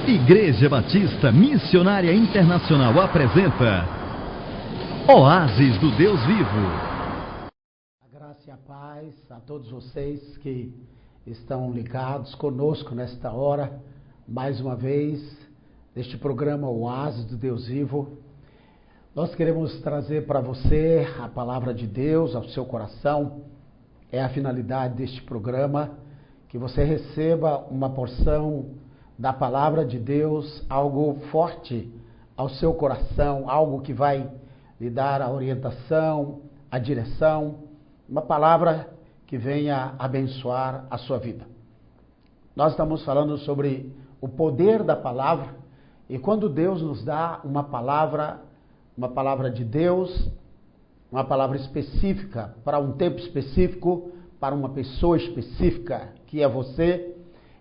Igreja Batista Missionária Internacional apresenta Oásis do Deus Vivo. A graça e a paz a todos vocês que estão ligados conosco nesta hora, mais uma vez, neste programa Oásis do Deus Vivo. Nós queremos trazer para você a palavra de Deus ao seu coração. É a finalidade deste programa, que você receba uma porção da palavra de Deus, algo forte ao seu coração, algo que vai lhe dar a orientação, a direção, uma palavra que venha abençoar a sua vida. Nós estamos falando sobre o poder da palavra, e quando Deus nos dá uma palavra de Deus, uma palavra específica para um tempo específico, para uma pessoa específica, que é você,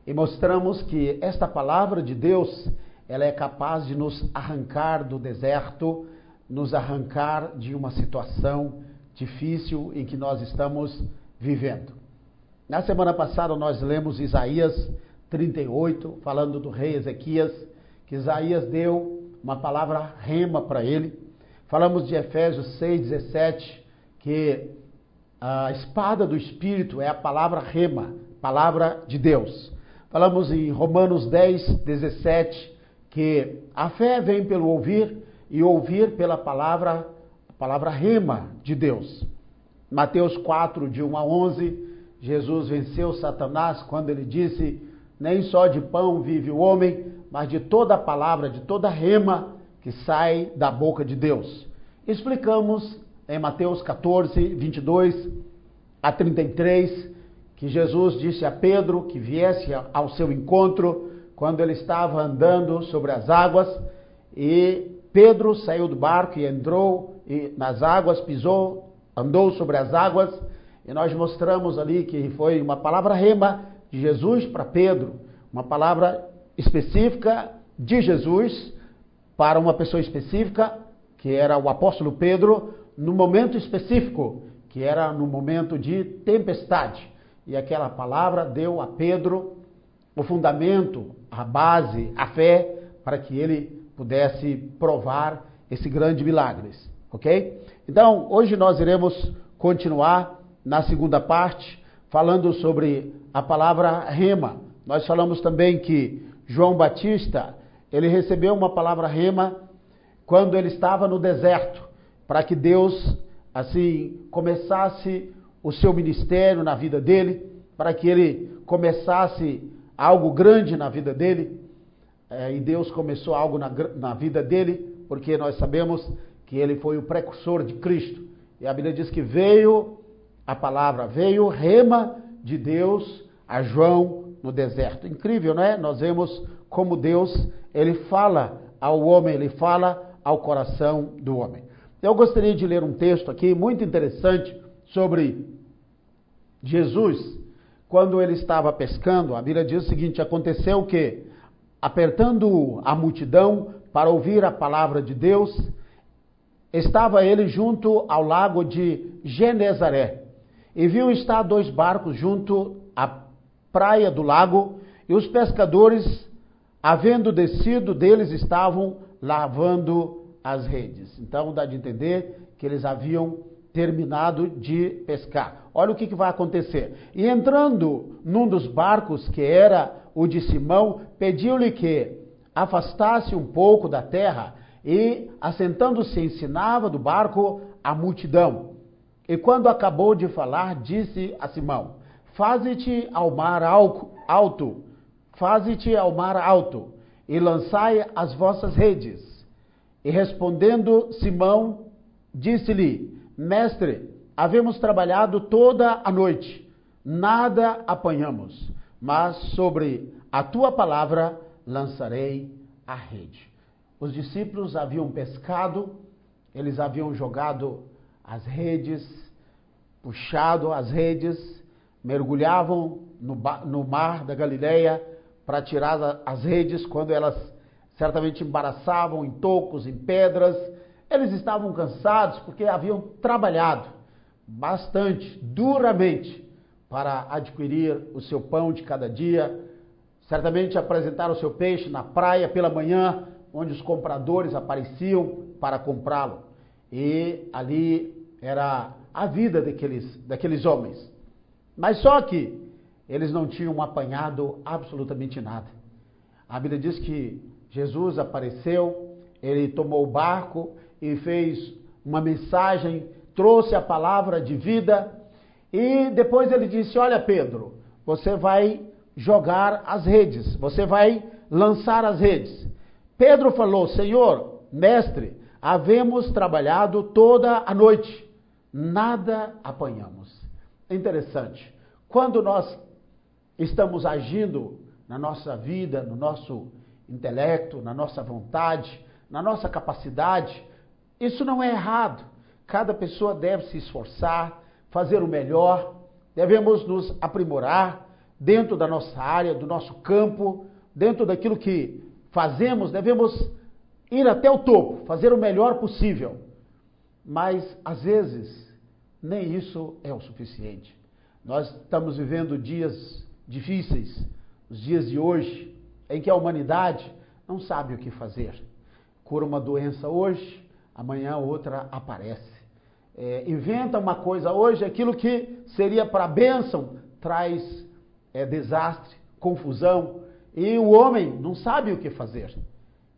e mostramos que esta palavra de Deus, ela é capaz de nos arrancar do deserto, nos arrancar de uma situação difícil em que nós estamos vivendo. Na semana passada nós lemos Isaías 38, falando do rei Ezequias, que Isaías deu uma palavra rema para ele. Falamos de Efésios 6:17, que a espada do Espírito é a palavra rema, palavra de Deus. Falamos em Romanos 10:17, que a fé vem pelo ouvir e ouvir pela palavra, a palavra rema de Deus. Mateus 4, de 1 a 11, Jesus venceu Satanás quando ele disse: nem só de pão vive o homem, mas de toda a palavra, de toda a rema que sai da boca de Deus. Explicamos em Mateus 14, 22 a 33, que Jesus disse a Pedro que viesse ao seu encontro quando ele estava andando sobre as águas, e Pedro saiu do barco e entrou nas águas, pisou, andou sobre as águas, e nós mostramos ali que foi uma palavra rema de Jesus para Pedro, uma palavra específica de Jesus para uma pessoa específica, que era o apóstolo Pedro, no momento específico, que era no momento de tempestade. E aquela palavra deu a Pedro o fundamento, a base, a fé, para que ele pudesse provar esse grande milagre, ok? Então, hoje nós iremos continuar na segunda parte, falando sobre a palavra rema. Nós falamos também que João Batista, ele recebeu uma palavra rema quando ele estava no deserto, para que Deus, assim, começasse o seu ministério na vida dele, para que ele começasse algo grande na vida dele, e Deus começou algo na vida dele, porque nós sabemos que ele foi o precursor de Cristo, e a Bíblia diz que veio a palavra, veio o rema de Deus a João no deserto. Incrível, não é? Nós vemos como Deus, ele fala ao homem, ele fala ao coração do homem. Eu gostaria de ler um texto aqui muito interessante sobre Jesus, quando ele estava pescando. A Bíblia diz o seguinte: aconteceu que, apertando a multidão para ouvir a palavra de Deus, estava ele junto ao lago de Genezaré, e viu estar 2 barcos junto à praia do lago, e os pescadores, havendo descido deles, estavam lavando as redes. Então dá de entender que eles haviam terminado de pescar. Olha o que vai acontecer. E entrando num dos barcos, que era o de Simão, pediu-lhe que afastasse um pouco da terra, e assentando-se ensinava do barco a multidão. E quando acabou de falar, disse a Simão: faze-te ao mar alto, faze-te ao mar alto, e lançai as vossas redes. E respondendo Simão, disse-lhe: mestre, havemos trabalhado toda a noite, nada apanhamos, mas sobre a tua palavra lançarei a rede. Os discípulos haviam pescado, eles haviam jogado as redes, puxado as redes, mergulhavam no mar da Galileia para tirar as redes quando elas certamente embaraçavam em tocos, em pedras. Eles estavam cansados porque haviam trabalhado bastante, duramente, para adquirir o seu pão de cada dia, certamente apresentaram o seu peixe na praia pela manhã, onde os compradores apareciam para comprá-lo. E ali era a vida daqueles homens. Mas só que eles não tinham apanhado absolutamente nada. A Bíblia diz que Jesus apareceu, ele tomou o barco e fez uma mensagem, trouxe a palavra de vida, e depois ele disse: olha, Pedro, você vai jogar as redes, você vai lançar as redes. Pedro falou: Senhor, mestre, havemos trabalhado toda a noite, nada apanhamos. É interessante, quando nós estamos agindo na nossa vida, no nosso intelecto, na nossa vontade, na nossa capacidade, isso não é errado. Cada pessoa deve se esforçar, fazer o melhor, devemos nos aprimorar dentro da nossa área, do nosso campo, dentro daquilo que fazemos, devemos ir até o topo, fazer o melhor possível. Mas, às vezes, nem isso é o suficiente. Nós estamos vivendo dias difíceis, os dias de hoje, em que a humanidade não sabe o que fazer. Cura uma doença hoje, amanhã outra aparece. Inventa uma coisa hoje, aquilo que seria para bênção, traz desastre, confusão, e o homem não sabe o que fazer.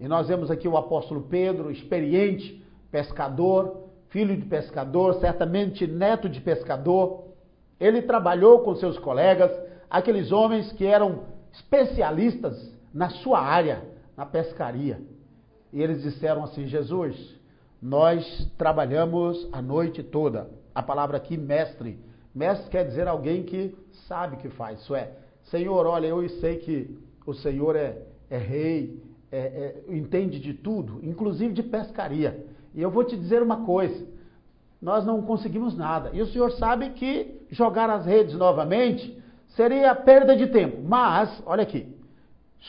E nós vemos aqui o apóstolo Pedro, experiente, pescador, filho de pescador, certamente neto de pescador. Ele trabalhou com seus colegas, aqueles homens que eram especialistas na sua área, na pescaria. E eles disseram assim: Jesus, nós trabalhamos a noite toda. A palavra aqui, mestre. Mestre quer dizer alguém que sabe o que faz. Isso é, Senhor, olha, eu sei que o Senhor é rei, entende de tudo, inclusive de pescaria. E eu vou te dizer uma coisa, nós não conseguimos nada. E o Senhor sabe que jogar as redes novamente seria perda de tempo. Mas, olha aqui,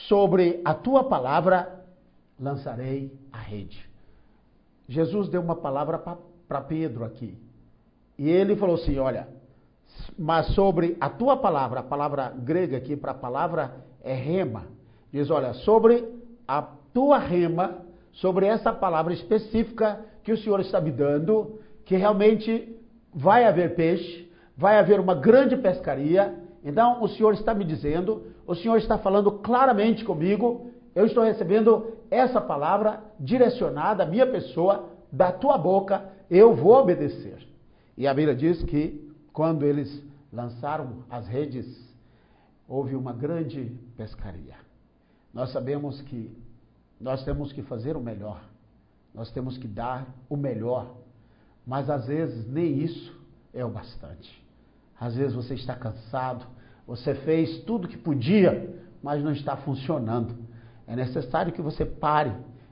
sobre a tua palavra lançarei a rede. Jesus deu uma palavra para Pedro aqui. E ele falou assim: olha, mas sobre a tua palavra, a palavra grega aqui para a palavra é rema. Diz: olha, sobre a tua rema, sobre essa palavra específica que o Senhor está me dando, que realmente vai haver peixe, vai haver uma grande pescaria. Então o Senhor está me dizendo, o Senhor está falando claramente comigo, eu estou recebendo essa palavra direcionada à minha pessoa, da tua boca, eu vou obedecer. E a Bíblia diz que quando eles lançaram as redes, houve uma grande pescaria. Nós sabemos que nós temos que fazer o melhor, nós temos que dar o melhor, mas às vezes nem isso é o bastante. Às vezes você está cansado, você fez tudo que podia, mas não está funcionando. É necessário que você pare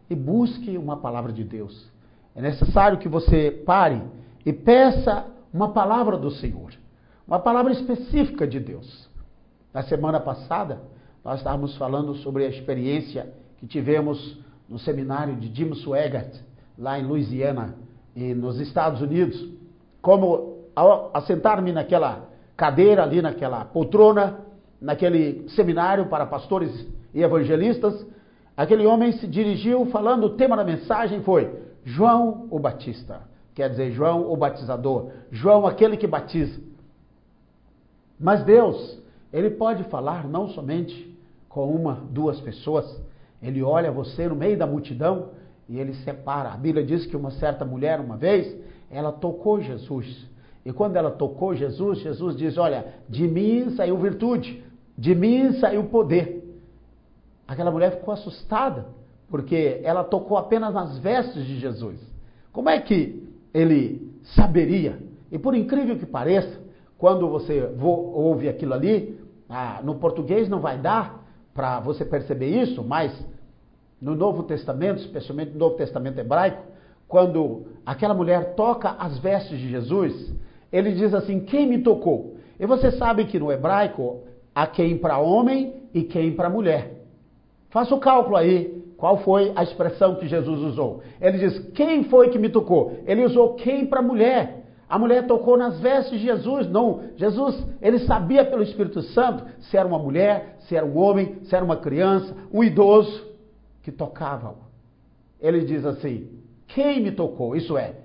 e busque uma palavra de Deus. É necessário que você pare e peça uma palavra do Senhor, uma palavra específica de Deus. Na semana passada, nós estávamos falando sobre a experiência que tivemos no seminário de Jim Swaggart, lá em Louisiana, nos Estados Unidos. Como ao assentar-me naquela cadeira ali, naquela poltrona, naquele seminário para pastores e evangelistas, aquele homem se dirigiu falando, o tema da mensagem foi João o Batista, quer dizer, João o batizador, João aquele que batiza. Mas Deus, Ele pode falar não somente com uma, duas pessoas, Ele olha você no meio da multidão e Ele separa. A Bíblia diz que uma certa mulher, uma vez, ela tocou Jesus. E quando ela tocou Jesus, Jesus diz: olha, de mim saiu virtude, de mim saiu poder. Aquela mulher ficou assustada, porque ela tocou apenas nas vestes de Jesus. Como é que ele saberia? E por incrível que pareça, quando você ouve aquilo ali, no português não vai dar para você perceber isso, mas no Novo Testamento, especialmente no Novo Testamento hebraico, quando aquela mulher toca as vestes de Jesus, ele diz assim: quem me tocou? E você sabe que no hebraico há quem para homem e quem para mulher. Faça o cálculo aí, qual foi a expressão que Jesus usou. Ele diz: quem foi que me tocou? Ele usou quem para mulher. A mulher tocou nas vestes de Jesus. Não, Jesus, ele sabia pelo Espírito Santo se era uma mulher, se era um homem, se era uma criança, um idoso que tocava. Ele diz assim, quem me tocou? Isso é,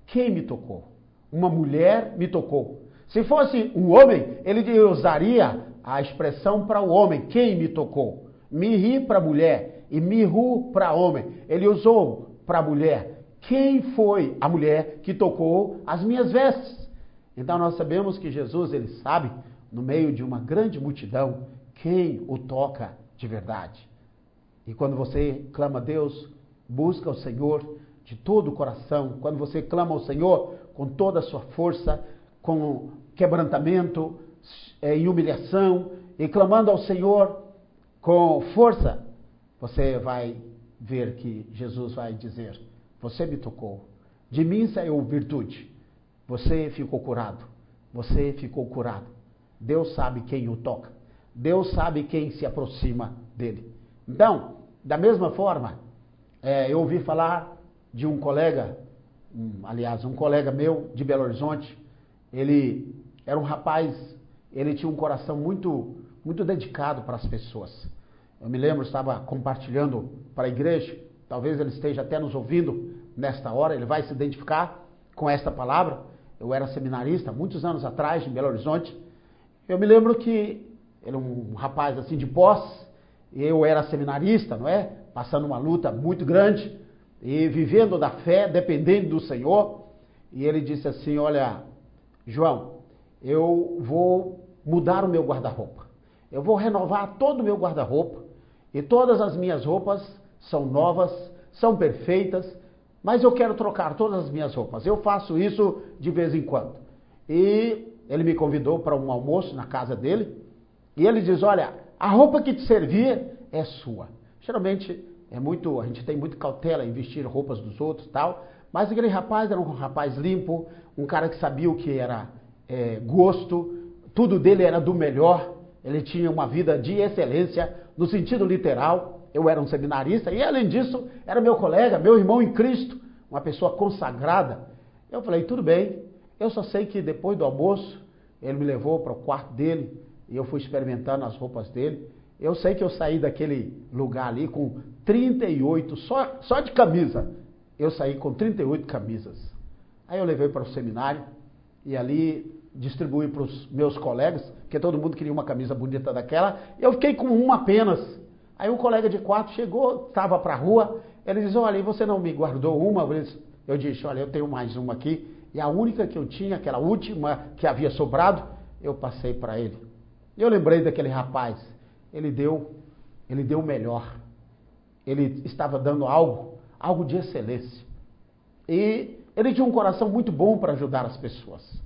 quem me tocou? Uma mulher me tocou. Se fosse um homem, ele usaria a expressão para o homem, quem me tocou? Mirri para mulher e mirru para homem. Ele usou para a mulher. Quem foi a mulher que tocou as minhas vestes? Então nós sabemos que Jesus, ele sabe, no meio de uma grande multidão, quem o toca de verdade. E quando você clama a Deus, busca o Senhor de todo o coração. Quando você clama ao Senhor com toda a sua força, com quebrantamento e humilhação, e clamando ao Senhor com força, você vai ver que Jesus vai dizer, você me tocou, de mim saiu virtude, você ficou curado, você ficou curado. Deus sabe quem o toca, Deus sabe quem se aproxima dele. Então, da mesma forma, eu ouvi falar de um colega, um colega meu de Belo Horizonte. Ele era um rapaz, ele tinha um coração muito, muito dedicado para as pessoas. Eu me lembro, estava compartilhando para a igreja, talvez ele esteja até nos ouvindo nesta hora, ele vai se identificar com esta palavra. Eu era seminarista, muitos anos atrás, em Belo Horizonte. Eu me lembro que ele era um rapaz assim de posse, eu era seminarista, não é? Passando uma luta muito grande e vivendo da fé, dependendo do Senhor. E ele disse assim, olha, João, eu vou mudar o meu guarda-roupa. Eu vou renovar todo o meu guarda-roupa e todas as minhas roupas são novas, são perfeitas, mas eu quero trocar todas as minhas roupas. Eu faço isso de vez em quando. E ele me convidou para um almoço na casa dele e ele diz, olha, a roupa que te servir é sua. Geralmente a gente tem muito cautela em vestir roupas dos outros e tal, mas aquele rapaz era um rapaz limpo, um cara que sabia o que era gosto, tudo dele era do melhor, ele tinha uma vida de excelência, no sentido literal. Eu era um seminarista e, além disso, era meu colega, meu irmão em Cristo, uma pessoa consagrada. Eu falei, tudo bem, eu só sei que depois do almoço, ele me levou para o quarto dele e eu fui experimentando as roupas dele. Eu sei que eu saí daquele lugar ali com 38, só de camisa, eu saí com 38 camisas. Aí eu levei para o seminário e ali distribuí para os meus colegas, porque todo mundo queria uma camisa bonita daquela, eu fiquei com uma apenas. Aí um colega de quarto chegou, estava para a rua, ele disse, olha, você não me guardou uma? Eu disse, olha, eu tenho mais uma aqui, e a única que eu tinha, aquela última que havia sobrado, eu passei para ele. Eu lembrei daquele rapaz, ele deu o melhor, ele estava dando algo de excelência. E ele tinha um coração muito bom para ajudar as pessoas.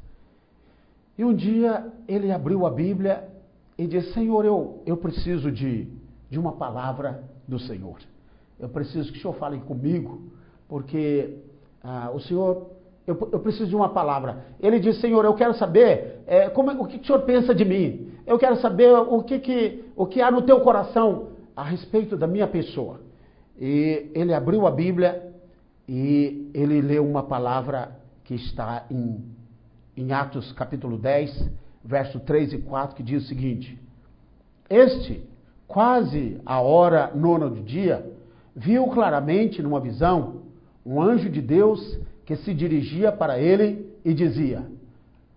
E um dia ele abriu a Bíblia e disse, Senhor, eu preciso de uma palavra do Senhor. Eu preciso que o Senhor fale comigo, porque o Senhor, eu preciso de uma palavra. Ele disse, Senhor, eu quero saber o que o Senhor pensa de mim. Eu quero saber o que há no teu coração a respeito da minha pessoa. E ele abriu a Bíblia e ele leu uma palavra que está em Atos capítulo 10, verso 3 e 4, que diz o seguinte, quase à hora nona do dia, viu claramente numa visão um anjo de Deus que se dirigia para ele e dizia,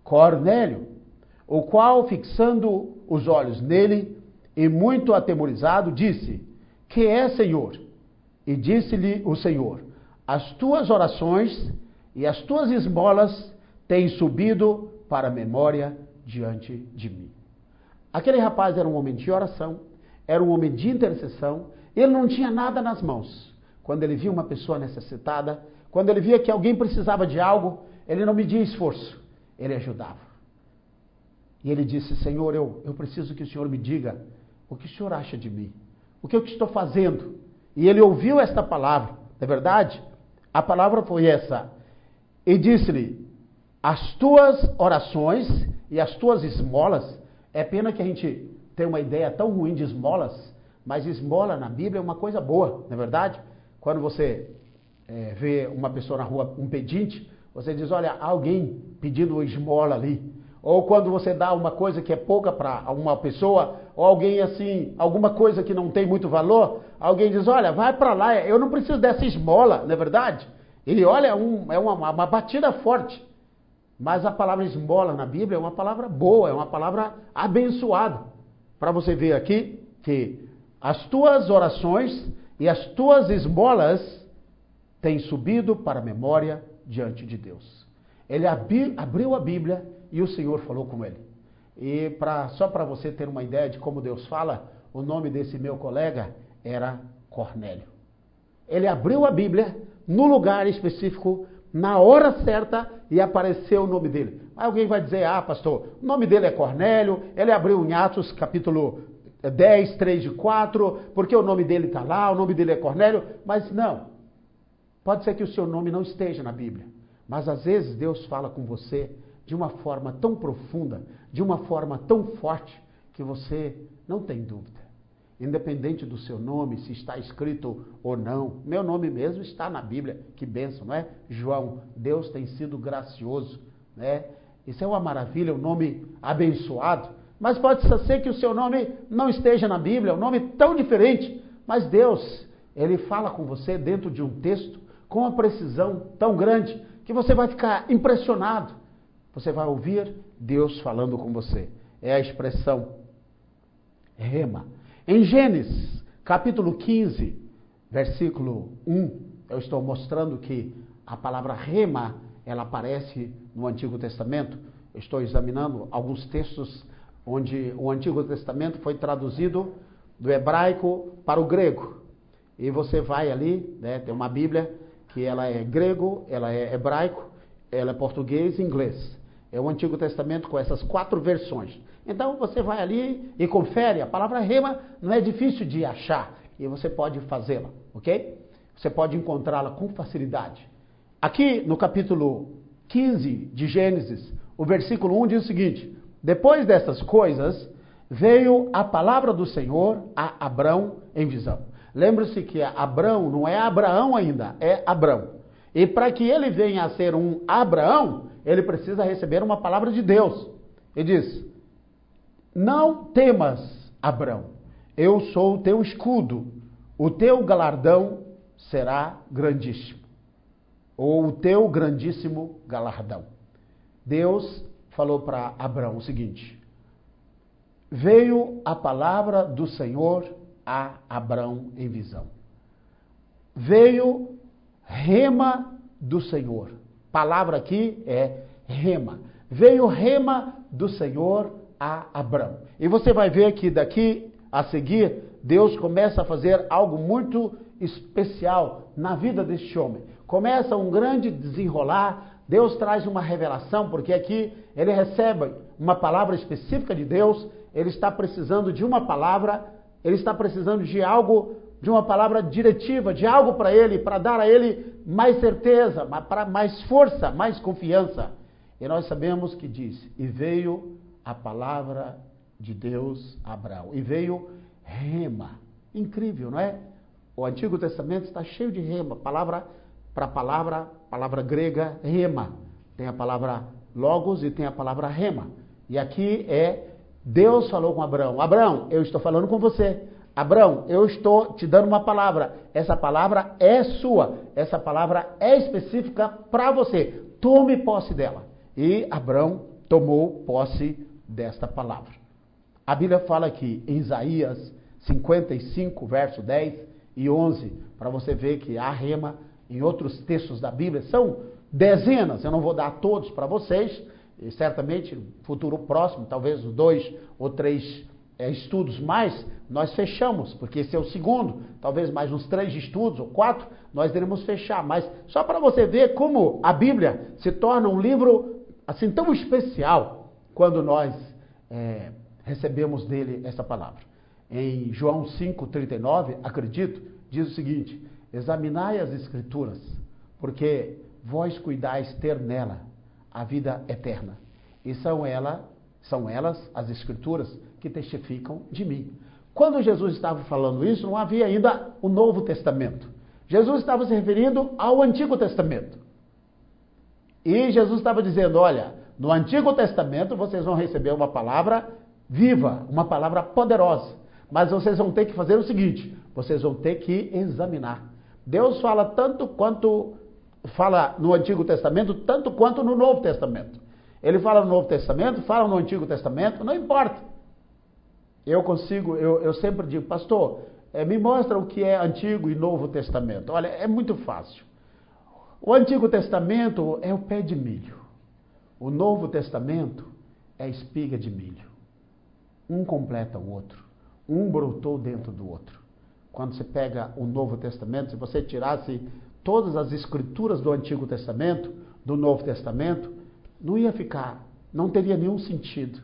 Cornélio, o qual, fixando os olhos nele e muito atemorizado, disse, que é, Senhor? E disse-lhe o Senhor, as tuas orações e as tuas esmolas têm subido para a memória diante de mim. Aquele rapaz era um homem de oração, era um homem de intercessão, ele não tinha nada nas mãos. Quando ele via uma pessoa necessitada, quando ele via que alguém precisava de algo, ele não media esforço, ele ajudava. E ele disse, Senhor, eu preciso que o Senhor me diga o que o Senhor acha de mim, o que eu estou fazendo. E ele ouviu esta palavra, não é verdade? A palavra foi essa, e disse-lhe, as tuas orações e as tuas esmolas, é pena que a gente tem uma ideia tão ruim de esmolas, mas esmola na Bíblia é uma coisa boa, não é verdade? Quando você vê uma pessoa na rua, um pedinte, Você diz, olha, alguém pedindo esmola ali. Ou quando você dá uma coisa que é pouca para uma pessoa, ou alguém assim, alguma coisa que não tem muito valor, alguém diz, olha, vai para lá, eu não preciso dessa esmola, não é verdade? E olha, é uma batida forte. Mas a palavra esmola na Bíblia é uma palavra boa, é uma palavra abençoada. Para você ver aqui que as tuas orações e as tuas esmolas têm subido para a memória diante de Deus. Ele abriu a Bíblia e o Senhor falou com ele. E só para você ter uma ideia de como Deus fala, o nome desse meu colega era Cornélio. Ele abriu a Bíblia no lugar específico, na hora certa, e apareceu o nome dele. Alguém vai dizer, pastor, o nome dele é Cornélio, ele abriu em Atos capítulo 10, 3 e 4, porque o nome dele está lá, o nome dele é Cornélio, mas não. Pode ser que o seu nome não esteja na Bíblia, mas às vezes Deus fala com você de uma forma tão profunda, de uma forma tão forte, que você não tem dúvida. Independente do seu nome, se está escrito ou não, meu nome mesmo está na Bíblia, que bênção, não é? João, Deus tem sido gracioso, né? Isso é uma maravilha, um nome abençoado, mas pode ser que o seu nome não esteja na Bíblia, um nome tão diferente, mas Deus, Ele fala com você dentro de um texto, com uma precisão tão grande, que você vai ficar impressionado. Você vai ouvir Deus falando com você. É a expressão rema. Em Gênesis, capítulo 15, versículo 1, eu estou mostrando que a palavra rema, ela aparece no Antigo Testamento. Eu estou examinando alguns textos onde o Antigo Testamento foi traduzido do hebraico para o grego. E você vai ali, né, tem uma Bíblia que ela é grego, ela é hebraico, ela é português e inglês. É o Antigo Testamento com essas 4 versões. Então você vai ali e confere. A palavra rema não é difícil de achar. E você pode fazê-la, ok? Você pode encontrá-la com facilidade. Aqui no capítulo 15 de Gênesis, o versículo 1 diz o seguinte: depois dessas coisas, veio a palavra do Senhor a Abrão em visão. Lembre-se que Abrão não é Abraão ainda, é Abrão. E para que ele venha a ser um Abraão, ele precisa receber uma palavra de Deus. Ele diz, não temas, Abrão, eu sou o teu escudo, o teu galardão será grandíssimo. Ou o teu grandíssimo galardão. Deus falou para Abrão o seguinte, veio a palavra do Senhor a Abrão em visão. Veio rema do Senhor. Palavra aqui é rema. Veio rema do Senhor a Abrão. E você vai ver que daqui a seguir, Deus começa a fazer algo muito especial na vida deste homem. Começa um grande desenrolar, Deus traz uma revelação, porque aqui ele recebe uma palavra específica de Deus, ele está precisando de uma palavra, ele está precisando de algo, de uma palavra diretiva, de algo para ele, para dar a ele mais certeza, mais força, mais confiança. E nós sabemos que diz, e veio a palavra de Deus a Abraão, e veio rema. Incrível, não é? O Antigo Testamento está cheio de rema, palavra grega, rema. Tem a palavra logos e tem a palavra rema. E aqui Deus falou com Abraão, Abraão, eu estou falando com você. Abraão, eu estou te dando uma palavra. Essa palavra é sua. Essa palavra é específica para você. Tome posse dela. E Abraão tomou posse desta palavra. A Bíblia fala aqui em Isaías 55, verso 10 e 11, para você ver que há rema em outros textos da Bíblia. São dezenas, eu não vou dar todos para vocês, e certamente no futuro próximo, talvez 2 ou 3 estudos mais, nós fechamos, porque esse é o segundo, talvez mais uns 3 estudos ou 4, nós iremos fechar, mas só para você ver como a Bíblia se torna um livro assim tão especial, quando nós recebemos dele essa palavra. Em João 5,39, acredito, diz o seguinte, examinai as Escrituras, porque vós cuidais ter nela a vida eterna, e são elas, as Escrituras, que testificam de mim. Quando Jesus estava falando isso, não havia ainda o Novo Testamento. Jesus estava se referindo ao Antigo Testamento. E Jesus estava dizendo, olha, no Antigo Testamento vocês vão receber uma palavra viva, uma palavra poderosa. Mas vocês vão ter que fazer o seguinte, vocês vão ter que examinar. Deus fala tanto quanto fala no Antigo Testamento, tanto quanto no Novo Testamento. Ele fala no Novo Testamento, fala no Antigo Testamento, não importa. Eu sempre digo, pastor, me mostra o que é Antigo e Novo Testamento. Olha, é muito fácil. O Antigo Testamento é o pé de milho. O Novo Testamento é a espiga de milho. Um completa o outro. Um brotou dentro do outro. Quando você pega o Novo Testamento, se você tirasse todas as escrituras do Antigo Testamento, do Novo Testamento, não teria nenhum sentido.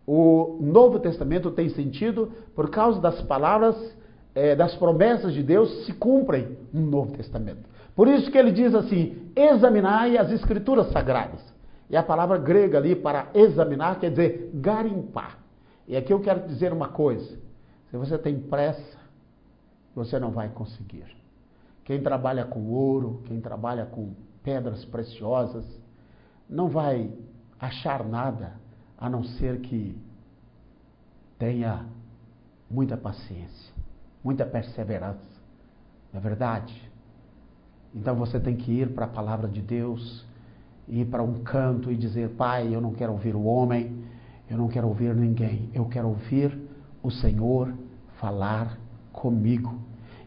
O Novo Testamento tem sentido por causa das palavras, das promessas de Deus se cumprem no Novo Testamento. Por isso que ele diz assim, examinai as escrituras sagradas. E a palavra grega ali para examinar quer dizer garimpar. E aqui eu quero dizer uma coisa, se você tem pressa, você não vai conseguir. Quem trabalha com ouro, quem trabalha com pedras preciosas, não vai achar nada, a não ser que tenha muita paciência, muita perseverança. Não é verdade? Então você tem que ir para a palavra de Deus, ir para um canto e dizer, Pai, eu não quero ouvir o homem, eu não quero ouvir ninguém, eu quero ouvir o Senhor falar comigo.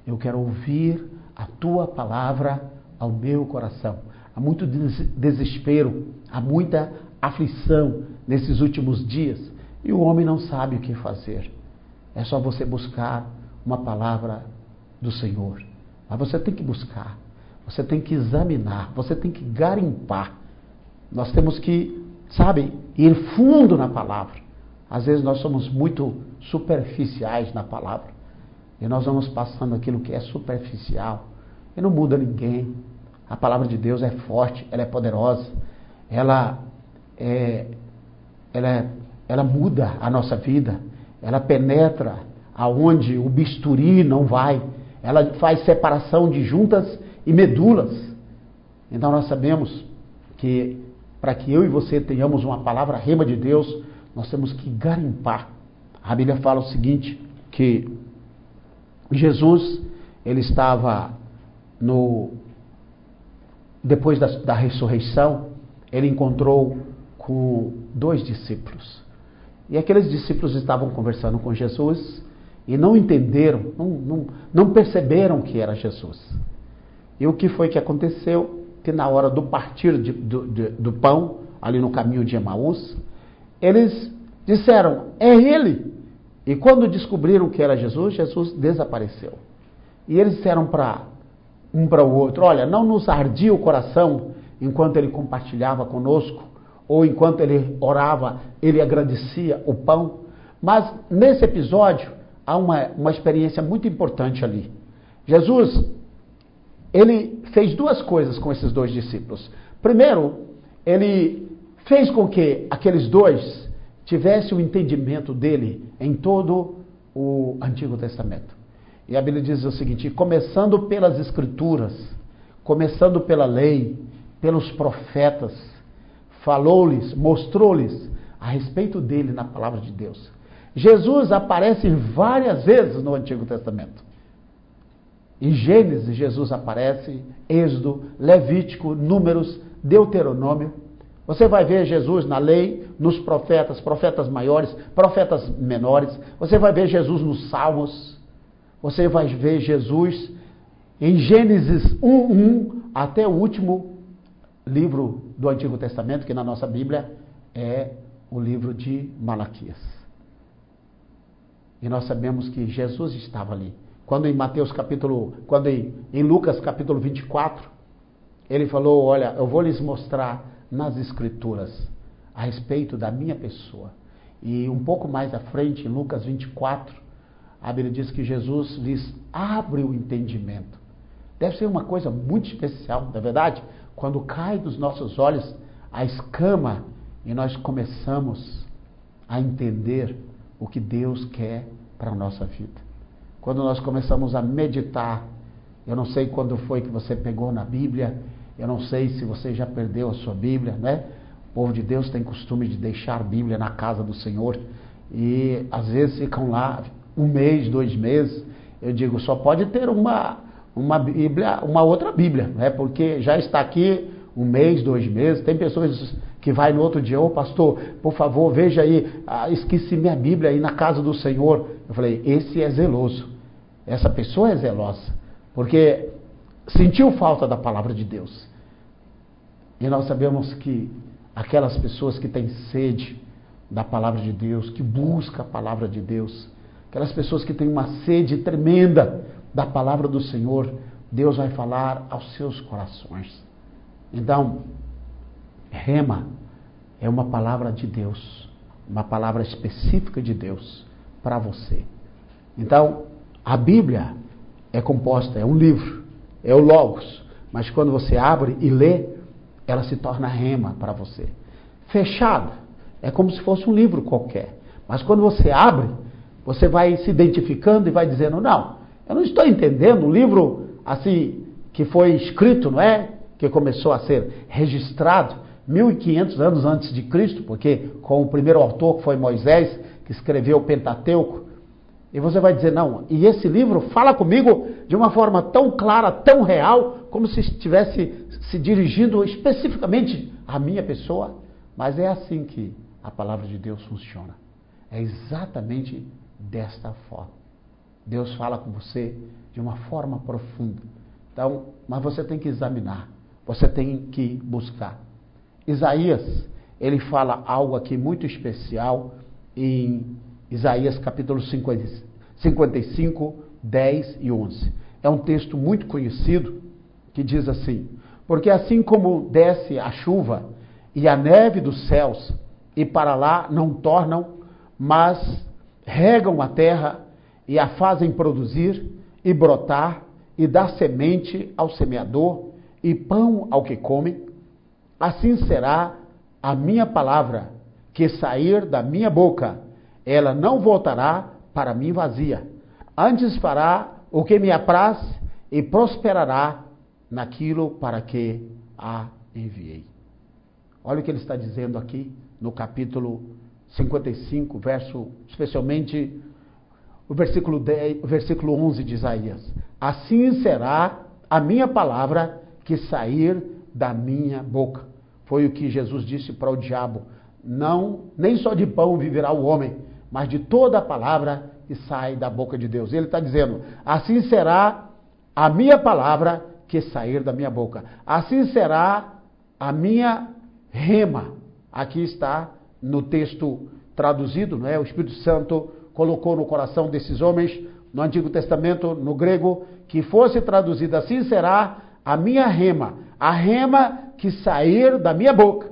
Eu quero ouvir a Tua palavra ao meu coração. Há muito desespero, há muita aflição nesses últimos dias e o homem não sabe o que fazer. É só você buscar uma palavra do Senhor. Mas você tem que buscar, você tem que examinar, você tem que garimpar. Nós temos que, ir fundo na palavra. Às vezes nós somos muito superficiais na palavra. E nós vamos passando aquilo que é superficial. E não muda ninguém. A palavra de Deus é forte, ela é poderosa. Ela muda a nossa vida. Ela penetra aonde o bisturi não vai. Ela faz separação de juntas e medulas. Então nós sabemos que para que eu e você tenhamos uma palavra rema de Deus, nós temos que garimpar. A Bíblia fala o seguinte, que Jesus, ele estava depois da ressurreição, ele encontrou com 2 discípulos. E aqueles discípulos estavam conversando com Jesus e não entenderam, não perceberam que era Jesus. E o que foi que aconteceu? Que na hora do partir do pão, ali no caminho de Emaús, eles disseram, é ele. E quando descobriram que era Jesus, Jesus desapareceu. E eles disseram um para o outro, olha, não nos ardia o coração enquanto ele compartilhava conosco, ou enquanto ele orava, ele agradecia o pão. Mas nesse episódio, há uma experiência muito importante ali. Jesus, ele fez 2 coisas com esses 2 discípulos. Primeiro, ele fez com que aqueles 2 tivessem o entendimento dele em todo o Antigo Testamento. E a Bíblia diz o seguinte, começando pelas Escrituras, começando pela lei, pelos profetas, falou-lhes, mostrou-lhes a respeito dele na palavra de Deus. Jesus aparece várias vezes no Antigo Testamento. Em Gênesis, Jesus aparece, Êxodo, Levítico, Números, Deuteronômio. Você vai ver Jesus na lei, nos profetas, profetas maiores, profetas menores. Você vai ver Jesus nos Salmos. Você vai ver Jesus em Gênesis 1:1 até o último livro do Antigo Testamento, que na nossa Bíblia é o livro de Malaquias. E nós sabemos que Jesus estava ali. Quando em Lucas capítulo 24, ele falou, olha, eu vou lhes mostrar nas Escrituras a respeito da minha pessoa. E um pouco mais à frente, em Lucas 24, a Bíblia diz que Jesus lhes abre o entendimento. Deve ser uma coisa muito especial, não é verdade? Quando cai dos nossos olhos a escama e nós começamos a entender o que Deus quer para a nossa vida. Quando nós começamos a meditar, eu não sei quando foi que você pegou na Bíblia Eu não sei se você já perdeu a sua Bíblia, né? O povo de Deus tem costume de deixar a Bíblia na casa do Senhor e às vezes ficam lá 1 mês, 2 meses. Eu digo, só pode ter uma Bíblia, uma outra Bíblia, né? Porque já está aqui 1 mês, 2 meses. Tem pessoas que vai no outro dia, ô pastor, por favor, veja aí, esqueci minha Bíblia aí na casa do Senhor. Eu falei, esse é zeloso, essa pessoa é zelosa, porque sentiu falta da palavra de Deus. E nós sabemos que aquelas pessoas que têm sede da palavra de Deus, que buscam a palavra de Deus, aquelas pessoas que têm uma sede tremenda da palavra do Senhor, Deus vai falar aos seus corações. Então, rema é uma palavra de Deus, uma palavra específica de Deus para você. Então, a Bíblia é composta, é um livro, é o Logos, mas quando você abre e lê, ela se torna rema para você. Fechada, é como se fosse um livro qualquer. Mas quando você abre, você vai se identificando e vai dizendo, não, eu não estou entendendo o livro assim que foi escrito, não é? Que começou a ser registrado 1500 anos antes de Cristo, porque com o primeiro autor, que foi Moisés, que escreveu o Pentateuco. E você vai dizer, não, e esse livro fala comigo de uma forma tão clara, tão real, como se estivesse se dirigindo especificamente à minha pessoa. Mas é assim que a palavra de Deus funciona. É exatamente desta forma. Deus fala com você de uma forma profunda. Então, mas você tem que examinar, você tem que buscar. Isaías, ele fala algo aqui muito especial em Isaías capítulo 55, 10 e 11. É um texto muito conhecido que diz assim: porque assim como desce a chuva e a neve dos céus e para lá não tornam, mas regam a terra e a fazem produzir e brotar e dar semente ao semeador e pão ao que come, assim será a minha palavra que sair da minha boca. Ela não voltará para mim vazia, antes fará o que me apraz e prosperará naquilo para que a enviei. Olha o que ele está dizendo aqui no capítulo 55, especialmente o versículo 11 de Isaías. Assim será a minha palavra que sair da minha boca. Foi o que Jesus disse para o diabo: não, nem só de pão viverá o homem, mas de toda a palavra que sai da boca de Deus. Ele está dizendo, assim será a minha palavra que sair da minha boca. Assim será a minha rema. Aqui está no texto traduzido, não é? O Espírito Santo colocou no coração desses homens, no Antigo Testamento, no grego, que fosse traduzido, assim será a minha rema. A rema que sair da minha boca.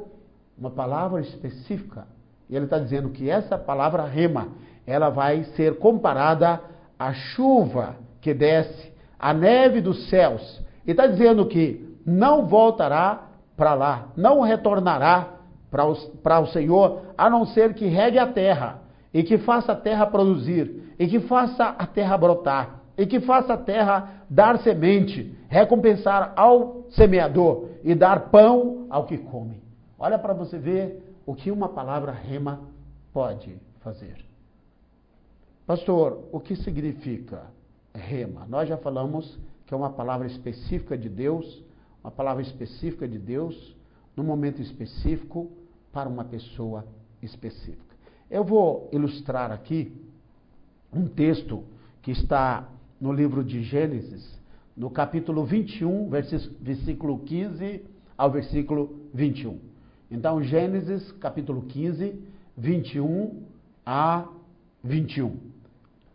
Uma palavra específica. E ele está dizendo que essa palavra rema, ela vai ser comparada à chuva que desce, à neve dos céus. E está dizendo que não voltará para lá, não retornará para o Senhor, a não ser que regue a terra, e que faça a terra produzir, e que faça a terra brotar, e que faça a terra dar semente, recompensar ao semeador e dar pão ao que come. Olha para você ver o que uma palavra rema pode fazer. Pastor, o que significa rema? Nós já falamos que é uma palavra específica de Deus, uma palavra específica de Deus, num momento específico, para uma pessoa específica. Eu vou ilustrar aqui um texto que está no livro de Gênesis, no capítulo 21, versículo 15 ao versículo 21. Então, Gênesis, capítulo 15, 21 a 21.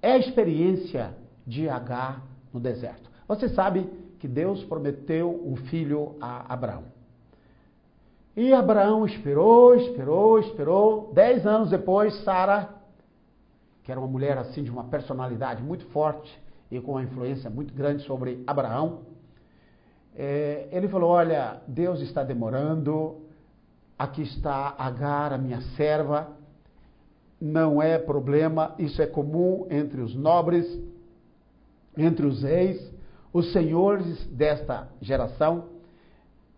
É a experiência de Agar no deserto. Você sabe que Deus prometeu um filho a Abraão. E Abraão esperou. 10 anos depois, Sara, que era uma mulher assim de uma personalidade muito forte e com uma influência muito grande sobre Abraão, ele falou, olha, Deus está demorando, aqui está Agar, a minha serva, não é problema, isso é comum entre os nobres, entre os reis, os senhores desta geração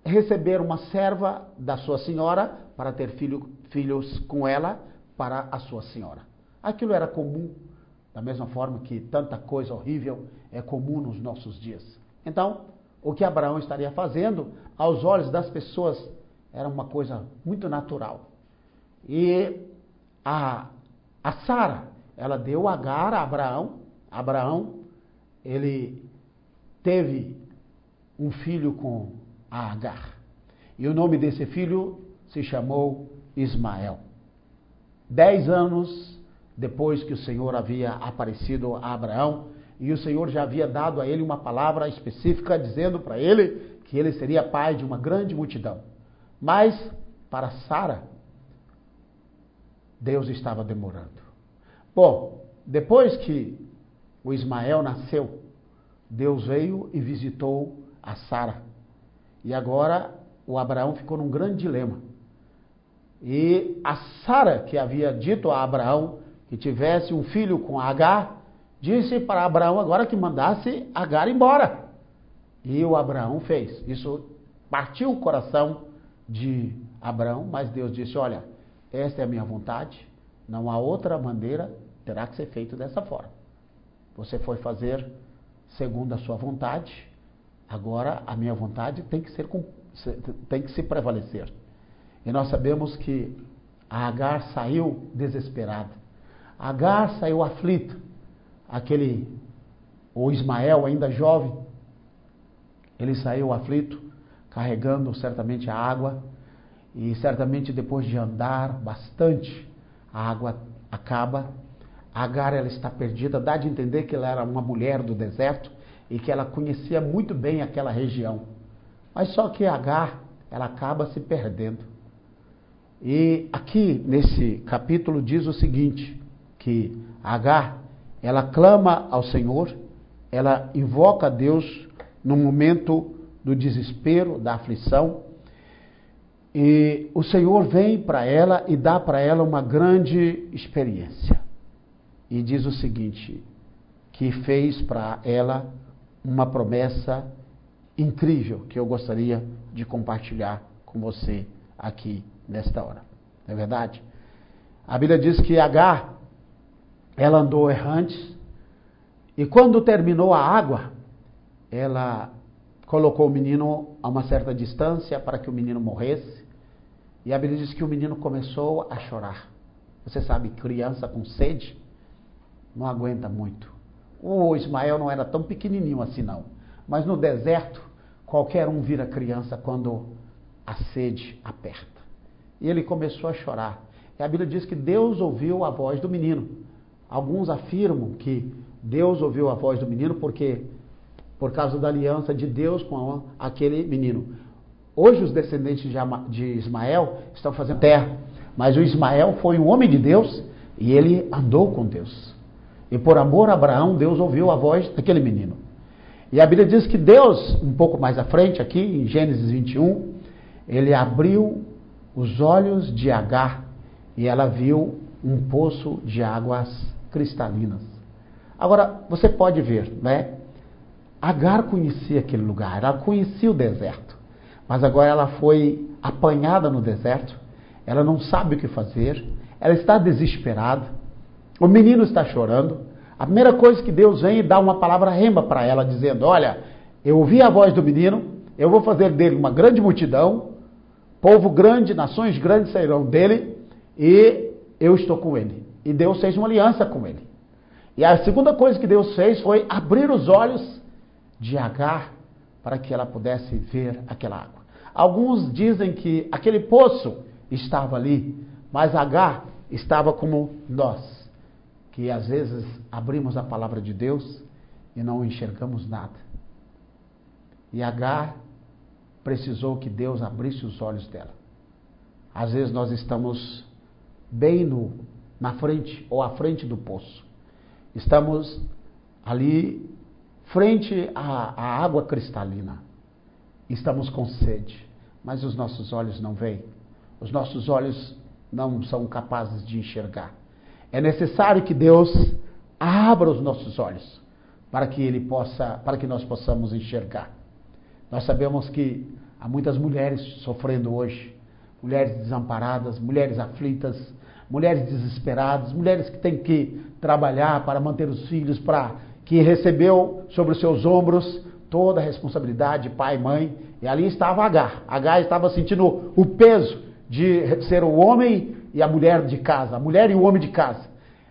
receber uma serva da sua senhora para ter filhos com ela para a sua senhora. Aquilo era comum, da mesma forma que tanta coisa horrível é comum nos nossos dias. Então, o que Abraão estaria fazendo, aos olhos das pessoas, era uma coisa muito natural. E a Sara, ela deu Agar a Abraão. Abraão, ele teve um filho com a Agar. E o nome desse filho se chamou Ismael. 10 anos depois que o Senhor havia aparecido a Abraão, e o Senhor já havia dado a ele uma palavra específica, dizendo para ele que ele seria pai de uma grande multidão. Mas, para Sara, Deus estava demorando. Bom, depois que o Ismael nasceu, Deus veio e visitou a Sara. E agora o Abraão ficou num grande dilema. E a Sara, que havia dito a Abraão que tivesse um filho com Agar, disse para Abraão agora que mandasse Agar embora. E o Abraão fez. Isso partiu o coração de Abraão, mas Deus disse, olha, esta é a minha vontade, não há outra maneira, terá que ser feito dessa forma. Você foi fazer segundo a sua vontade, agora a minha vontade tem que se prevalecer. E nós sabemos que a Agar saiu desesperada. Agar saiu aflita. O Ismael, ainda jovem, ele saiu aflito, carregando certamente a água, e certamente depois de andar bastante, a água acaba. Agar, ela está perdida, dá de entender que ela era uma mulher do deserto e que ela conhecia muito bem aquela região. Mas só que Agar, ela acaba se perdendo. E aqui nesse capítulo diz o seguinte, que Agar, ela clama ao Senhor, ela invoca a Deus no momento do desespero, da aflição, e o Senhor vem para ela e dá para ela uma grande experiência. E diz o seguinte, que fez para ela uma promessa incrível, que eu gostaria de compartilhar com você aqui nesta hora. Não é verdade? A Bíblia diz que Agar, ela andou errante, e quando terminou a água, ela colocou o menino a uma certa distância para que o menino morresse, e a Bíblia diz que o menino começou a chorar. Você sabe, criança com sede não aguenta muito. O Ismael não era tão pequenininho assim não, mas no deserto qualquer um vira criança quando a sede aperta. E ele começou a chorar. E a Bíblia diz que Deus ouviu a voz do menino. Alguns afirmam que Deus ouviu a voz do menino por causa da aliança de Deus com aquele menino. Hoje os descendentes de Ismael estão fazendo terra, mas o Ismael foi um homem de Deus e ele andou com Deus. E por amor a Abraão, Deus ouviu a voz daquele menino. E a Bíblia diz que Deus, um pouco mais à frente, aqui em Gênesis 21, ele abriu os olhos de Agar e ela viu um poço de águas cristalinas. Agora, você pode ver, né? Agar conhecia aquele lugar, ela conhecia o deserto. Mas agora ela foi apanhada no deserto, ela não sabe o que fazer, ela está desesperada, o menino está chorando. A primeira coisa que Deus vem e dá uma palavra rema para ela, dizendo, olha, eu ouvi a voz do menino, eu vou fazer dele uma grande multidão, povo grande, nações grandes sairão dele, e eu estou com ele. E Deus fez uma aliança com ele. E a segunda coisa que Deus fez foi abrir os olhos de Agar para que ela pudesse ver aquela água. Alguns dizem que aquele poço estava ali, mas Agar estava como nós, que às vezes abrimos a palavra de Deus e não enxergamos nada. E Agar precisou que Deus abrisse os olhos dela. Às vezes nós estamos bem na frente ou à frente do poço. Estamos ali frente à água cristalina. Estamos com sede, mas os nossos olhos não veem. Os nossos olhos não são capazes de enxergar. É necessário que Deus abra os nossos olhos para que nós possamos enxergar. Nós sabemos que Há muitas mulheres sofrendo hoje, mulheres desamparadas, mulheres aflitas, mulheres desesperadas, mulheres que têm que trabalhar para manter os filhos, que recebeu sobre os seus ombros toda a responsabilidade, pai, mãe, e ali estava Agar. Agar estava sentindo o peso de ser o homem e a mulher de casa, a mulher e o homem de casa.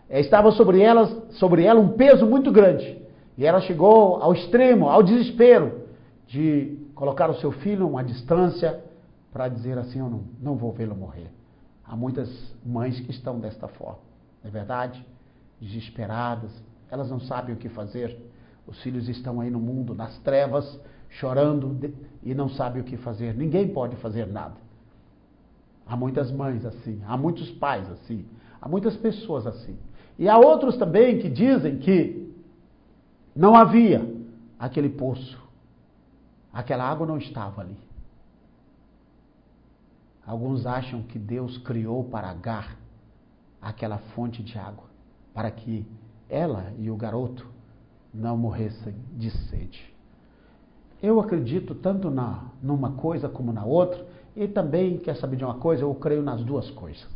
Estava sobre ela um peso muito grande. E ela chegou ao extremo, ao desespero, de colocar o seu filho a uma distância para dizer assim, eu não vou vê-lo morrer. Há muitas mães que estão desta forma, não é verdade? Desesperadas, elas não sabem o que fazer. Os filhos estão aí no mundo, nas trevas, chorando e não sabem o que fazer. Ninguém pode fazer nada. Há muitas mães assim, há muitos pais assim, há muitas pessoas assim. E há outros também que dizem que não havia aquele poço, aquela água não estava ali. Alguns acham que Deus criou para Agar aquela fonte de água, para que ela e o garoto não morressem de sede. Eu acredito tanto numa coisa como na outra, e também, quer saber de uma coisa, eu creio nas duas coisas.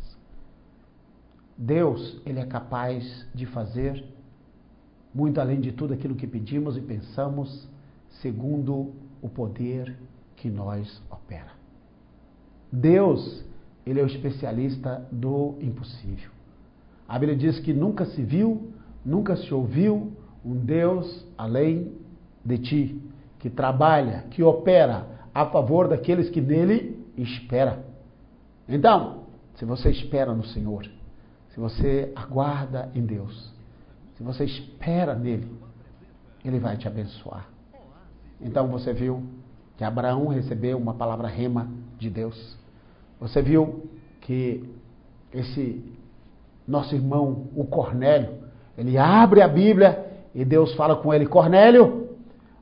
Deus, Ele é capaz de fazer muito além de tudo aquilo que pedimos e pensamos, segundo o poder que nós opera. Deus, Ele é o especialista do impossível. A Bíblia diz que nunca se viu, nunca se ouviu um Deus além de ti, que trabalha, que opera a favor daqueles que nele esperam. Então, se você espera no Senhor, se você aguarda em Deus, se você espera nele, Ele vai te abençoar. Então você viu que Abraão recebeu uma palavra rema de Deus. Você viu que esse nosso irmão, o Cornélio, ele abre a Bíblia e Deus fala com ele: Cornélio,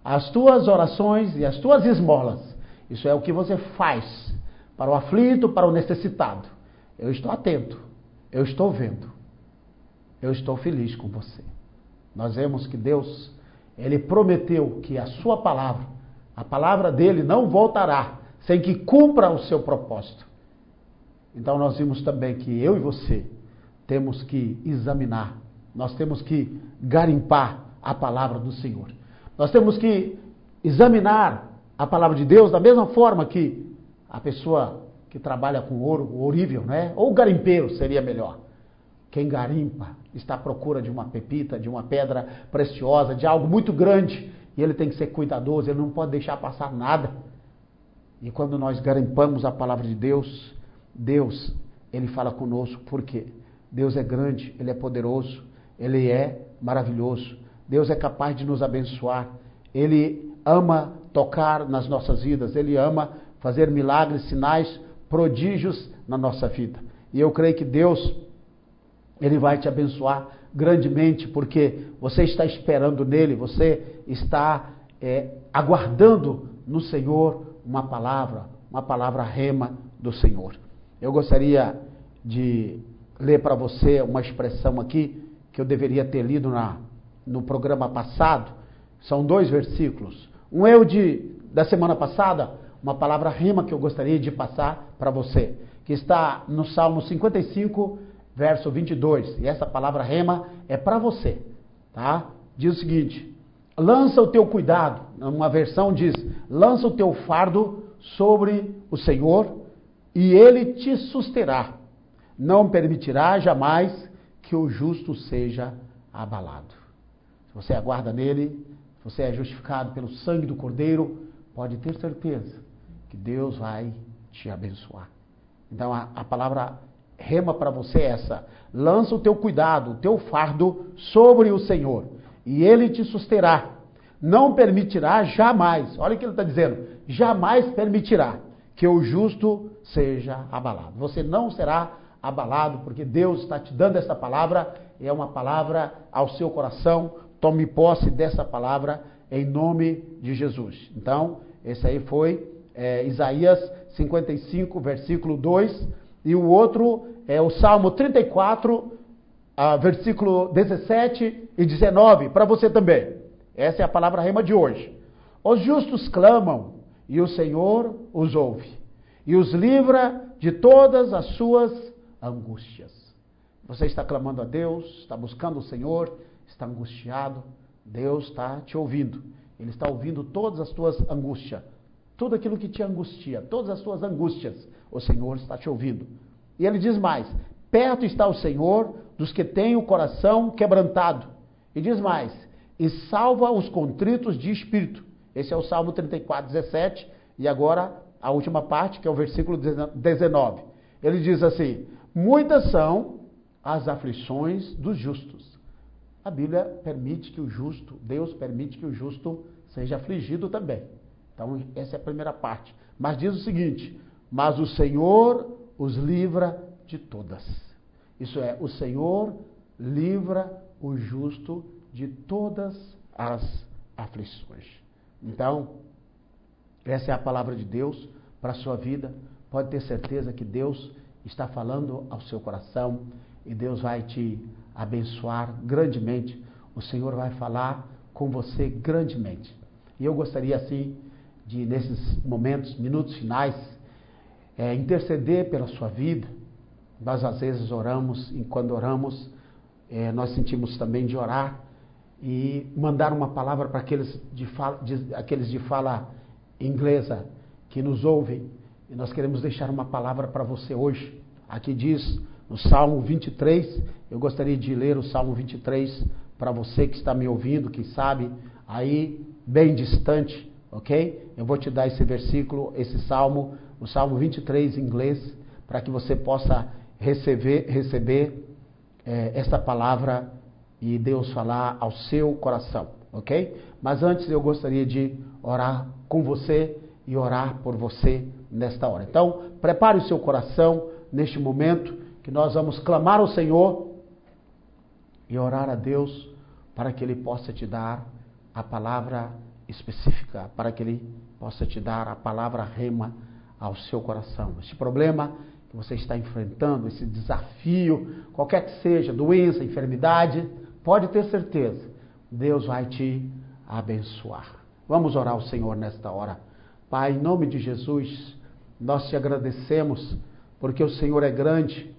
as tuas orações e as tuas esmolas, isso é o que você faz para o aflito, para o necessitado. Eu estou atento, eu estou vendo, eu estou feliz com você. Nós vemos que Deus, Ele prometeu que a sua palavra, a palavra dele não voltará sem que cumpra o seu propósito. Então nós vimos também que eu e você temos que examinar, nós temos que garimpar a palavra do Senhor. Nós temos que examinar a palavra de Deus da mesma forma que a pessoa que trabalha com ouro, o ourível, né? Ou o garimpeiro seria melhor. Quem garimpa está à procura de uma pepita, de uma pedra preciosa, de algo muito grande, e ele tem que ser cuidadoso, ele não pode deixar passar nada. E quando nós garimpamos a palavra de Deus, Deus, Ele fala conosco, porque Deus é grande, Ele é poderoso, Ele é maravilhoso, Deus é capaz de nos abençoar, Ele ama tocar nas nossas vidas, Ele ama fazer milagres, sinais, prodígios na nossa vida. E eu creio que Deus, Ele vai te abençoar grandemente, porque você está esperando nele, você está aguardando no Senhor uma palavra rema do Senhor. Eu gostaria de ler para você uma expressão aqui, que eu deveria ter lido no programa passado. São 2 versículos. Um é o da semana passada, uma palavra rema que eu gostaria de passar para você, que está no Salmo 55, verso 22. E essa palavra rema é para você, tá? Diz o seguinte: lança o teu cuidado. Uma versão diz: lança o teu fardo sobre o Senhor e Ele te susterá. Não permitirá jamais que o justo seja abalado. Se você aguarda nele, se você é justificado pelo sangue do Cordeiro, pode ter certeza que Deus vai te abençoar. Então a palavra rema para você é essa: lança o teu cuidado, o teu fardo sobre o Senhor e Ele te susterá. Não permitirá jamais, olha o que ele está dizendo, jamais permitirá que o justo seja abalado. Você não será abalado, porque Deus está te dando essa palavra, é uma palavra ao seu coração. Tome posse dessa palavra em nome de Jesus. Então, esse aí foi Isaías 55, versículo 2, e o outro é o Salmo 34, versículo 17 e 19, para você também. Essa é a palavra rema de hoje. Os justos clamam, e o Senhor os ouve, e os livra de todas as suas angústias. Você está clamando a Deus, está buscando o Senhor, está angustiado, Deus está te ouvindo. Ele está ouvindo todas as tuas angústias, tudo aquilo que te angustia, todas as tuas angústias, o Senhor está te ouvindo. E ele diz mais, perto está o Senhor dos que têm o coração quebrantado. E diz mais, e salva os contritos de espírito. Esse é o Salmo 34, 17, e agora a última parte, que é o versículo 19. Ele diz assim, muitas são as aflições dos justos. A Bíblia permite que o justo, Deus permite que o justo seja afligido também. Então, essa é a primeira parte. Mas diz o seguinte, mas o Senhor os livra de todas. Isso é, o Senhor livra o justo de todas as aflições. Então, essa é a palavra de Deus para a sua vida. Pode ter certeza que Deus está falando ao seu coração e Deus vai te abençoar grandemente. O Senhor vai falar com você grandemente. E eu gostaria assim de, nesses momentos, minutos finais, interceder pela sua vida. Nós às vezes oramos, e quando oramos, nós sentimos também de orar e mandar uma palavra para aqueles de fala inglesa que nos ouvem. E nós queremos deixar uma palavra para você hoje. Aqui diz no Salmo 23, eu gostaria de ler o Salmo 23 para você que está me ouvindo, que sabe, aí bem distante, ok? Eu vou te dar esse versículo, esse Salmo, o Salmo 23 em inglês, para que você possa receber esta palavra e Deus falar ao seu coração, ok? Mas antes eu gostaria de orar com você e orar por você nesta hora. Então, prepare o seu coração neste momento, que nós vamos clamar ao Senhor e orar a Deus para que Ele possa te dar a palavra específica, para que Ele possa te dar a palavra rema ao seu coração. Este problema que você está enfrentando, esse desafio, qualquer que seja, doença, enfermidade, pode ter certeza, Deus vai te abençoar. Vamos orar ao Senhor nesta hora. Pai, em nome de Jesus, nós te agradecemos porque o Senhor é grande,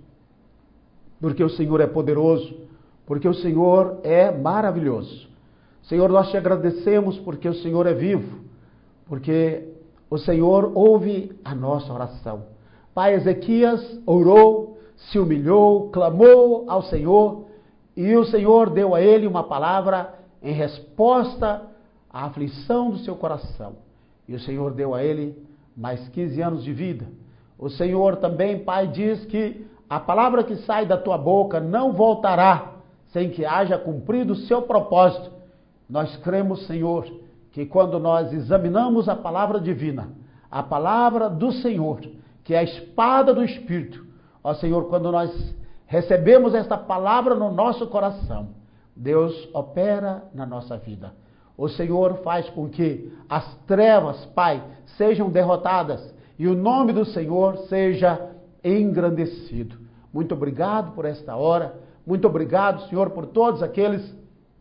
porque o Senhor é poderoso, porque o Senhor é maravilhoso. Senhor, nós te agradecemos porque o Senhor é vivo, porque o Senhor ouve a nossa oração. Pai, Ezequias orou, se humilhou, clamou ao Senhor, e o Senhor deu a ele uma palavra em resposta à aflição do seu coração. E o Senhor deu a ele mais 15 anos de vida. O Senhor também, Pai, diz que a palavra que sai da tua boca não voltará sem que haja cumprido o seu propósito. Nós cremos, Senhor, que quando nós examinamos a palavra divina, a palavra do Senhor, que é a espada do Espírito, ó Senhor, quando nós recebemos esta palavra no nosso coração, Deus opera na nossa vida. O Senhor faz com que as trevas, Pai, sejam derrotadas e o nome do Senhor seja engrandecido. Muito obrigado por esta hora. Muito obrigado, Senhor, por todos aqueles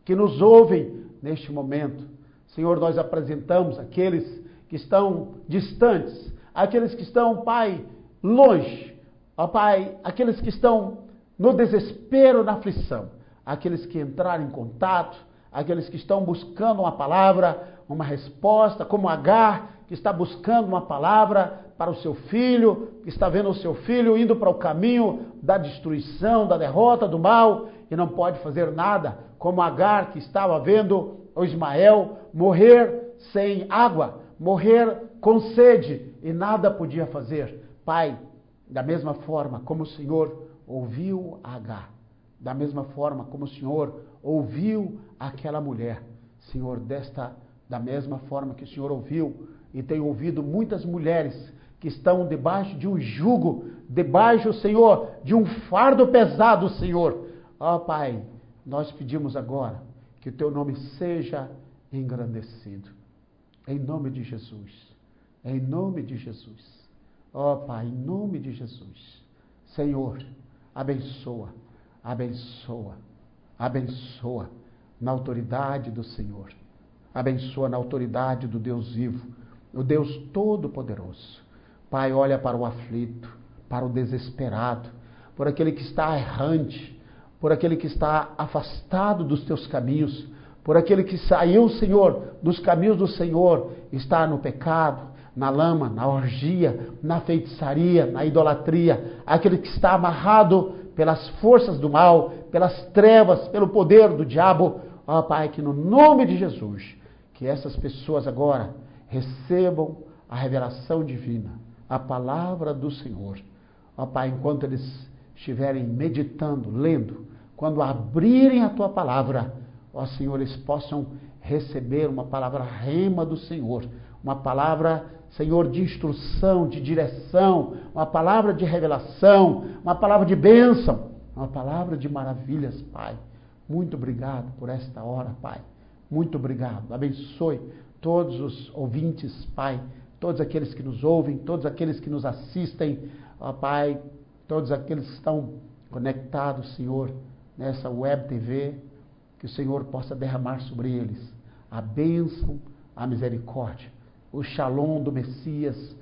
que nos ouvem neste momento. Senhor, nós apresentamos aqueles que estão distantes, aqueles que estão, Pai, longe. Ó Pai, aqueles que estão no desespero, na aflição. Aqueles que entraram em contato, aqueles que estão buscando uma palavra, uma resposta, como Agar, que está buscando uma palavra para o seu filho, que está vendo o seu filho indo para o caminho da destruição, da derrota, do mal, e não pode fazer nada, como Agar, que estava vendo o Ismael morrer sem água, morrer com sede, e nada podia fazer. Pai, da mesma forma como o Senhor ouviu Agar, da mesma forma como o Senhor ouviu aquela mulher, Senhor, da mesma forma que o Senhor ouviu e tem ouvido muitas mulheres que estão debaixo de um jugo, debaixo, Senhor, de um fardo pesado, Senhor. Ó Pai, nós pedimos agora que o Teu nome seja engrandecido. Em nome de Jesus. Em nome de Jesus. Ó Pai, em nome de Jesus. Senhor, abençoa, abençoa, abençoa na autoridade do Senhor. Abençoa na autoridade do Deus vivo. o Deus Todo-Poderoso. Pai, olha para o aflito, para o desesperado, por aquele que está errante, por aquele que está afastado dos teus caminhos, por aquele que saiu, Senhor, dos caminhos do Senhor, está no pecado, na lama, na orgia, na feitiçaria, na idolatria, aquele que está amarrado pelas forças do mal, pelas trevas, pelo poder do diabo. Ó Pai, que no nome de Jesus, que essas pessoas agora recebam a revelação divina, a palavra do Senhor. Ó Pai, enquanto eles estiverem meditando, lendo, quando abrirem a Tua palavra, ó Senhor, eles possam receber uma palavra rema do Senhor, uma palavra, Senhor, de instrução, de direção, uma palavra de revelação, uma palavra de bênção, uma palavra de maravilhas, Pai. Muito obrigado por esta hora, Pai. Muito obrigado. Abençoe todos os ouvintes, Pai, todos aqueles que nos ouvem, todos aqueles que nos assistem, ó Pai, todos aqueles que estão conectados, Senhor, nessa web TV, que o Senhor possa derramar sobre eles a bênção, a misericórdia, o shalom do Messias,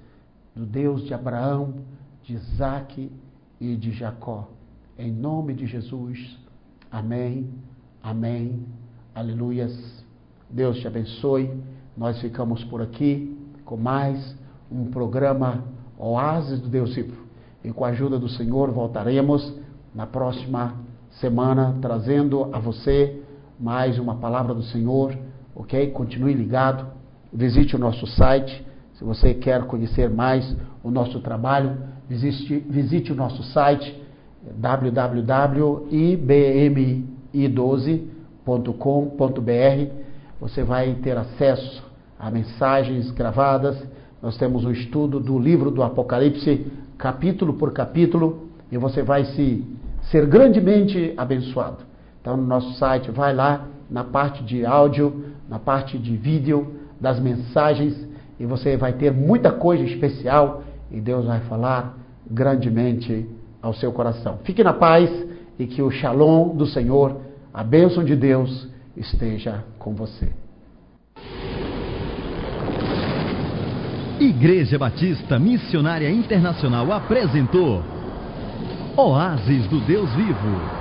do Deus de Abraão, de Isaque e de Jacó. Em nome de Jesus, amém, amém, aleluias. Deus te abençoe. Nós ficamos por aqui com mais um programa Oásis do Deus Vivo. E com a ajuda do Senhor voltaremos na próxima semana trazendo a você mais uma palavra do Senhor, ok? Continue ligado, visite o nosso site, se você quer conhecer mais o nosso trabalho, visite o nosso site www.ibmi12.com.br. Você vai ter acesso a mensagens gravadas. Nós temos um estudo do livro do Apocalipse, capítulo por capítulo, e você vai ser grandemente abençoado. Então, no nosso site, vai lá na parte de áudio, na parte de vídeo, das mensagens, e você vai ter muita coisa especial, e Deus vai falar grandemente ao seu coração. Fique na paz e que o shalom do Senhor, a bênção de Deus, esteja com você. Igreja Batista Missionária Internacional apresentou Oásis do Deus Vivo.